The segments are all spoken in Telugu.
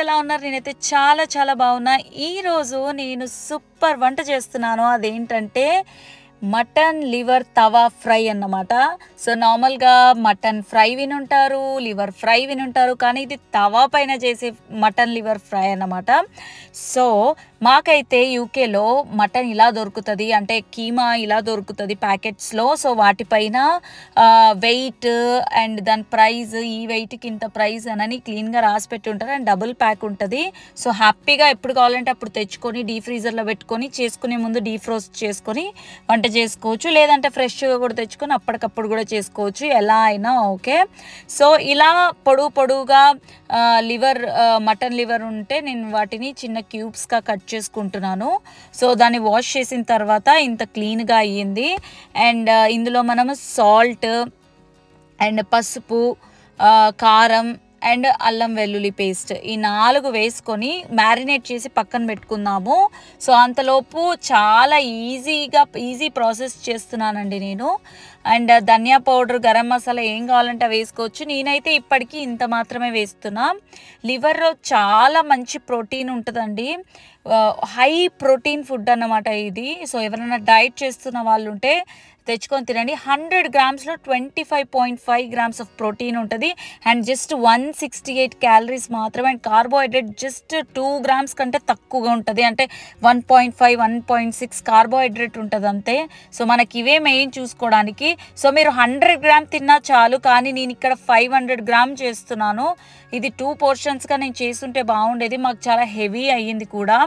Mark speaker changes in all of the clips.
Speaker 1: ఎలా ఉన్నారు? నేనైతే చాలా చాలా బాగున్నా. ఈరోజు నేను సూపర్ వంట చేస్తున్నాను. అదేంటంటే మటన్ లివర్ తవా ఫ్రై అన్నమాట. సో నార్మల్‌గా మటన్ ఫ్రై వినుంటారు, లివర్ ఫ్రై వినుంటారు. కానీ ఇది తవా పైన చేసే మటన్ లివర్ ఫ్రై అన్నమాట. సో మాకైతే యూకేలో మటన్ ఇలా దొరుకుతది. అంటే కీమా ఇలా దొరుకుతది ప్యాకెట్స్‌లో. సో వాటిపైన వెయిట్ అండ్ దాని ప్రైస్, ఈ వెయిట్‌కి ఇంత ప్రైస్ అనని క్లీన్‌గా రాసి పెట్టి ఉంటారు. అండ్ డబుల్ ప్యాక్ ఉంటది. సో హ్యాపీగా ఎప్పుడు కావాలంటే అప్పుడు తెచ్చుకొని డీప్ ఫ్రీజర్‌లో పెట్టుకొని చేసుకునే ముందు డీఫ్రోస్ట్ చేసుకొని వంట చేసుకోవచ్చు. లేదంటే ఫ్రెష్‌గా కూడా తెచ్చుకొని అప్పటికప్పుడు కూడా చేసుకోవచ్చు. ఎలా అయినా ఓకే. సో ఇలా పొడువుగా మటన్ లివర్ ఉంటే నేను వాటిని చిన్న క్యూబ్స్‌గా కట్ చేసుకుంటున్నాను. సో దాన్ని వాష్ చేసిన తర్వాత ఇంత క్లీన్‌గా అయ్యింది. అండ్ ఇందులో మనము సాల్ట్ అండ్ పసుపు, కారం అండ్ అల్లం వెల్లుల్లి పేస్ట్ ఈ 4 వేసుకొని మ్యారినేట్ చేసి పక్కన పెట్టుకుందాము. సో అంతలోపు చాలా ఈజీ ప్రాసెస్ చేస్తున్నానండి నేను. అండ్ ధనియా పౌడర్, గరం మసాలా ఏం కావాలంటే అవి వేసుకోవచ్చు. నేనైతే ఇప్పటికీ ఇంత మాత్రమే వేస్తున్నా. లివర్లో చాలా మంచి ప్రోటీన్ ఉంటుందండి. హై ప్రోటీన్ ఫుడ్ అన్నమాట ఇది. సో ఎవరైనా డైట్ చేస్తున్న వాళ్ళు ఉంటే తెచ్చుకొని తినండి. 100 గ్రామ్స్లో 25.5 గ్రామ్స్ ఆఫ్ ప్రోటీన్ ఉంటుంది. అండ్ జస్ట్ 168 క్యాలరీస్ మాత్రమే. అండ్ కార్బోహైడ్రేట్ జస్ట్ 2 గ్రామ్స్ కంటే తక్కువగా ఉంటుంది. అంటే 1.5, 1.6 కార్బోహైడ్రేట్ ఉంటుంది అంతే. సో మనకి ఇవే మెయిన్ చూసుకోవడానికి. సో మీరు 100 గ్రామ్ తిన్నా చాలు. కానీ నేను ఇక్కడ 500 గ్రామ్ చేస్తున్నాను. ఇది 2 పోర్షన్స్గా నేను చేస్తుంటే బాగుండేది. మాకు చాలా హెవీ అయ్యింది కూడా.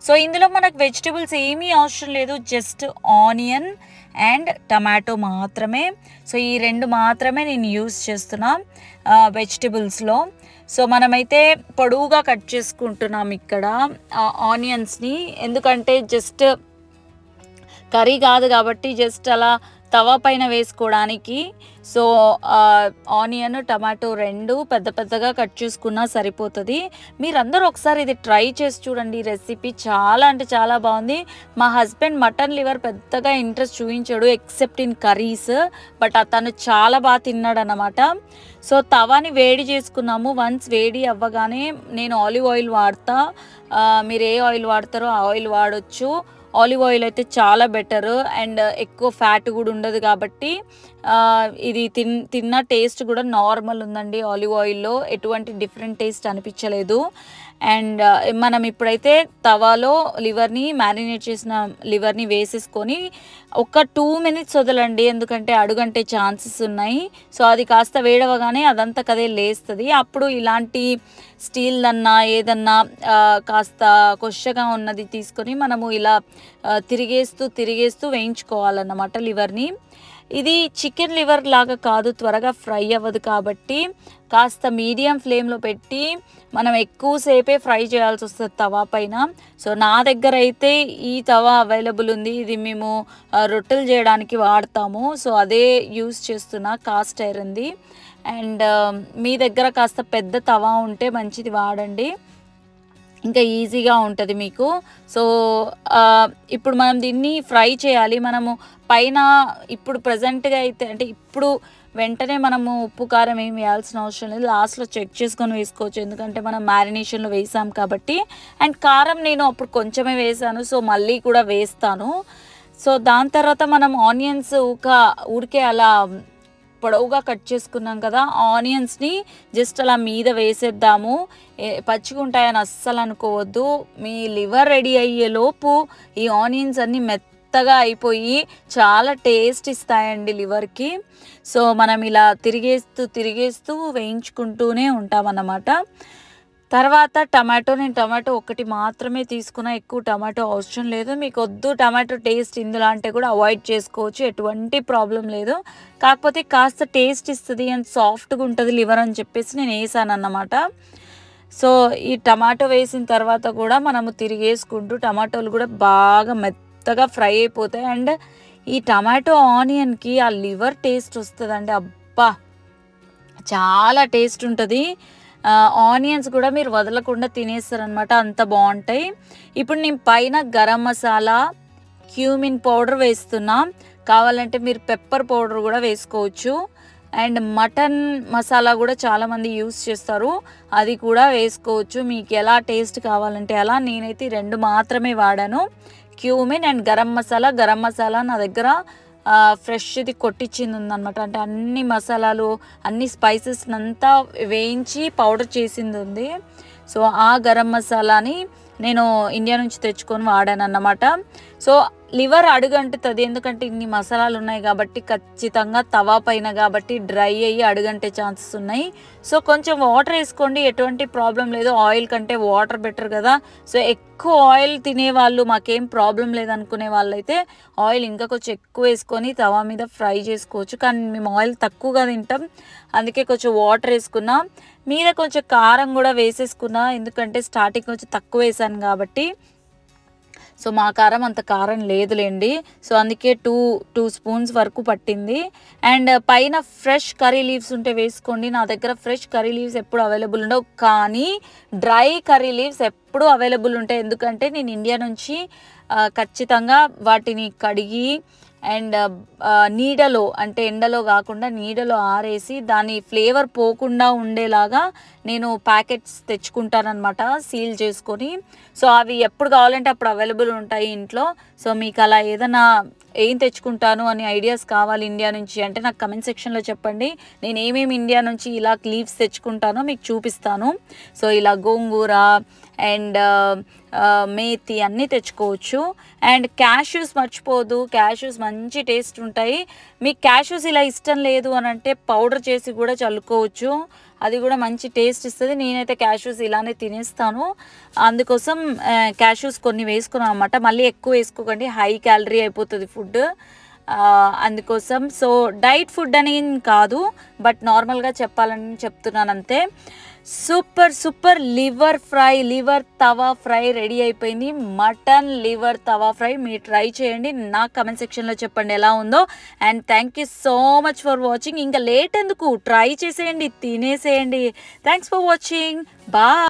Speaker 1: సో ఇందులో మనకు వెజిటబుల్స్ ఏమీ అవసరం లేదు. జస్ట్ ఆనియన్ అండ్ టమాటో మాత్రమే. సో ఈ 2 మాత్రమే నేను యూస్ చేస్తున్నా వెజిటబుల్స్లో. సో మనమైతే పొడవుగా కట్ చేసుకుంటున్నాం ఇక్కడ ఆనియన్స్ని. ఎందుకంటే జస్ట్ కర్రీ కాదు కాబట్టి జస్ట్ అలా తవా పైన వేసుకోవడానికి. సో ఆనియన్, టమాటో 2 పెద్దగా కట్ చేసుకున్నా సరిపోతుంది. మీరందరూ ఒకసారి ఇది ట్రై చేసి చూడండి. రెసిపీ చాలా అంటే చాలా బాగుంది. మా హస్బెండ్ మటన్ లివర్ పెద్దగా ఇంట్రెస్ట్ చూపించాడు ఎక్సెప్ట్ ఇన్ కర్రీస్. బట్ అతను చాలా బాగా తిన్నాడు అన్నమాట. సో తవాని వేడి చేసుకున్నాము. వన్స్ వేడి అవ్వగానే నేను ఆలివ్ ఆయిల్ వాడతా. మీరు ఏ ఆయిల్ వాడతారో ఆ ఆయిల్ వాడొచ్చు. ఆలివ్ ఆయిల్ అయితే చాలా బెటర్ అండ్ ఎక్కువ ఫ్యాట్ కూడా ఉండదు కాబట్టి ఇది తిన్న టేస్ట్ కూడా నార్మల్ ఉందండి. ఆలివ్ ఆయిల్లో ఎటువంటి డిఫరెంట్ టేస్ట్ అనిపించలేదు. అండ్ మనం ఇప్పుడైతే తవాలో మ్యారినేట్ చేసిన లివర్ని వేసేసుకొని ఒక 2 మినిట్స్ వదలండి. ఎందుకంటే అడుగంటే ఛాన్సెస్ ఉన్నాయి. సో అది కాస్త వేడవగానే అదంతా కదే లేస్తుంది. అప్పుడు ఇలాంటి స్టీల్ అన్నా ఏదన్నా కాస్త కొషగా ఉన్నది తీసుకొని మనము ఇలా తిరిగేస్తూ వేయించుకోవాలన్నమాట లివర్ని. ఇది చికెన్ లివర్ లాగా కాదు, త్వరగా ఫ్రై అవ్వదు కాబట్టి కాస్త మీడియం ఫ్లేమ్లో పెట్టి మనం ఎక్కువసేపే ఫ్రై చేయాల్సి వస్తుంది తవా పైన. సో నా దగ్గర అయితే ఈ తవా అవైలబుల్ ఉంది. ఇది మేము రొట్టెలు చేయడానికి వాడతాము. సో అదే యూస్ చేస్తున్నా, కాస్ట్ ఐరన్ది. అండ్ మీ దగ్గర కాస్త పెద్ద తవా ఉంటే మంచిది వాడండి, ఇంకా ఈజీగా ఉంటుంది మీకు. సో ఇప్పుడు మనం దీన్ని ఫ్రై చేయాలి. మనము పైన ఇప్పుడు ప్రజెంట్గా అయితే అంటే ఇప్పుడు వెంటనే మనము ఉప్పు కారం ఏమి వేయాల్సిన అవసరం లేదు. లాస్ట్లో చెక్ చేసుకొని వేసుకోవచ్చు. ఎందుకంటే మనం మ్యారినేషన్లో వేసాం కాబట్టి. అండ్ కారం నేను అప్పుడు కొంచెమే వేసాను. సో మళ్ళీ కూడా వేస్తాను. సో దాని తర్వాత మనం ఆనియన్స్ ఊరికే అలా పొడవుగా కట్ చేసుకున్నాం కదా, ఆనియన్స్ని జస్ట్ అలా మీద వేసేద్దాము. పచ్చిగా ఉంటాయని అస్సలు అనుకోవద్దు. మీ లివర్ రెడీ అయ్యేలోపు ఈ ఆనియన్స్ అన్నీ మెత్తగా అయిపోయి చాలా టేస్ట్ ఇస్తాయండి లివర్కి. సో మనం ఇలా తిరిగేస్తూ వేయించుకుంటూనే ఉంటామన్నమాట. తర్వాత నేను టమాటో ఒకటి మాత్రమే తీసుకున్నా. ఎక్కువ టమాటో అవసరం లేదు. మీకు వద్దు టమాటో టేస్ట్ ఇందులో అంటే కూడా అవాయిడ్ చేసుకోవచ్చు, ఎటువంటి ప్రాబ్లం లేదు. కాకపోతే కాస్త టేస్ట్ ఇస్తుంది అండ్ సాఫ్ట్గా ఉంటుంది లివర్ అని చెప్పేసి నేను వేసాను అన్నమాట. సో ఈ టమాటో వేసిన తర్వాత కూడా మనము తిరిగేసుకుంటూ టమాటోలు కూడా బాగా మెత్తగా ఫ్రై అయిపోతాయి. అండ్ ఈ టమాటో ఆనియన్కి ఆ లివర్ టేస్ట్ వస్తుందండి. అబ్బా చాలా టేస్ట్ ఉంటుంది. ఆనియన్స్ కూడా మీరు వదలకుండా తినేస్తారనమాట, అంత బాగుంటాయి. ఇప్పుడు నేను పైన గరం మసాలా, క్యూమిన్ పౌడర్ వేస్తున్నా. కావాలంటే మీరు పెప్పర్ పౌడర్ కూడా వేసుకోవచ్చు. అండ్ మటన్ మసాలా కూడా చాలామంది యూస్ చేస్తారు, అది కూడా వేసుకోవచ్చు. మీకు ఎలా టేస్ట్ కావాలంటే అలా. నేనైతే 2 మాత్రమే వాడాను, క్యూమిన్ అండ్ గరం మసాలా. గరం మసాలా నా దగ్గర ఫ్రెష్ది కొట్టించింది ఉందన్నమాట. అంటే అన్ని మసాలాలు అన్ని స్పైసెస్ అంతా వేయించి పౌడర్ చేసింది ఉంది. సో ఆ గరం మసాలాని నేను ఇండియా నుంచి తెచ్చుకొని వాడాను అన్నమాట. సో లివర్ అడుగంటుతుంది, ఎందుకంటే ఇన్ని మసాలాలు ఉన్నాయి కాబట్టి, ఖచ్చితంగా తవా పైన కాబట్టి డ్రై అయ్యి అడుగంటే ఛాన్సెస్ ఉన్నాయి. సో కొంచెం వాటర్ వేసుకోండి, ఎటువంటి ప్రాబ్లం లేదు. ఆయిల్ కంటే వాటర్ బెటర్ కదా. సో ఎక్కువ ఆయిల్ తినేవాళ్ళు, మాకేం ప్రాబ్లం లేదనుకునే వాళ్ళైతే ఆయిల్ ఇంకా కొంచెం ఎక్కువ వేసుకొని తవా మీద ఫ్రై చేసుకోవచ్చు. కానీ మేము ఆయిల్ తక్కువగా తింటాం, అందుకే కొంచెం వాటర్ వేసుకున్నా. మీద కొంచెం కారం కూడా వేసేసుకున్నా, ఎందుకంటే స్టార్టింగ్ కొంచెం తక్కువ వేసాను కాబట్టి. సో మా కారం అంత కారం లేదులేండి. సో అందుకే 2 స్పూన్స్ వరకు పట్టింది. అండ్ పైన ఫ్రెష్ కర్రీ లీవ్స్ ఉంటే వేసుకోండి. నా దగ్గర ఫ్రెష్ కర్రీ లీవ్స్ ఎప్పుడు అవైలబుల్ ఉండవు, కానీ డ్రై కర్రీ లీవ్స్ ఎప్పుడు అవైలబుల్ ఉంటాయి. ఎందుకంటే నేను ఇండియా నుంచి ఖచ్చితంగా వాటిని కడిగి అండ్ నీడలో, అంటే ఎండలో కాకుండా నీడలో ఆరేసి దాని ఫ్లేవర్ పోకుండా ఉండేలాగా నేను ప్యాకెట్స్ తెచ్చుకుంటానమాట, సీల్ చేసుకొని. సో అవి ఎప్పుడు కావాలంటే అప్పుడు అవైలబుల్ ఉంటాయి ఇంట్లో. సో మీకు అలా ఏదైనా ఏం తెచ్చుకుంటాను అని ఐడియాస్ కావాలి ఇండియా నుంచి అంటే నాకు కమెంట్ సెక్షన్లో చెప్పండి. నేను ఏమేమి ఇండియా నుంచి ఇలా లీవ్స్ తెచ్చుకుంటానో మీకు చూపిస్తాను. సో ఇలా గోంగూర అండ్ మేతి అన్నీ తెచ్చుకోవచ్చు. అండ్ క్యాష్యూస్ మర్చిపోదు, క్యాష్యూస్ మంచి టేస్ట్ ఉంటాయి. మీకు క్యాష్యూస్ ఇలా ఇష్టం లేదు అని అంటే పౌడర్ చేసి కూడా చల్లుకోవచ్చు, అది కూడా మంచి టేస్ట్ ఇస్తుంది. నేనైతే క్యాష్యూస్ ఇలానే తినేస్తాను, అందుకోసం క్యాష్యూస్ కొన్ని వేసుకున్నాను అనమాట. మళ్ళీ ఎక్కువ వేసుకోకండి, హై క్యాలరీ అయిపోతుంది ఫుడ్, అందుకోసం. సో డైట్ ఫుడ్ అని కాదు, బట్ నార్మల్గా చెప్పాలని చెప్తున్నాను అంతే. Super liver tawa fry ready అయిపోయింది. మటన్ లివర్ తవా ఫ్రై మీరు ట్రై చేయండి, నాకు కమెంట్ సెక్షన్లో చెప్పండి ఎలా ఉందో. And thank you so much for watching. ఇంకా లేట్ ఎందుకు, ట్రై చేసేయండి, తినేసేయండి. Thanks for watching, bye.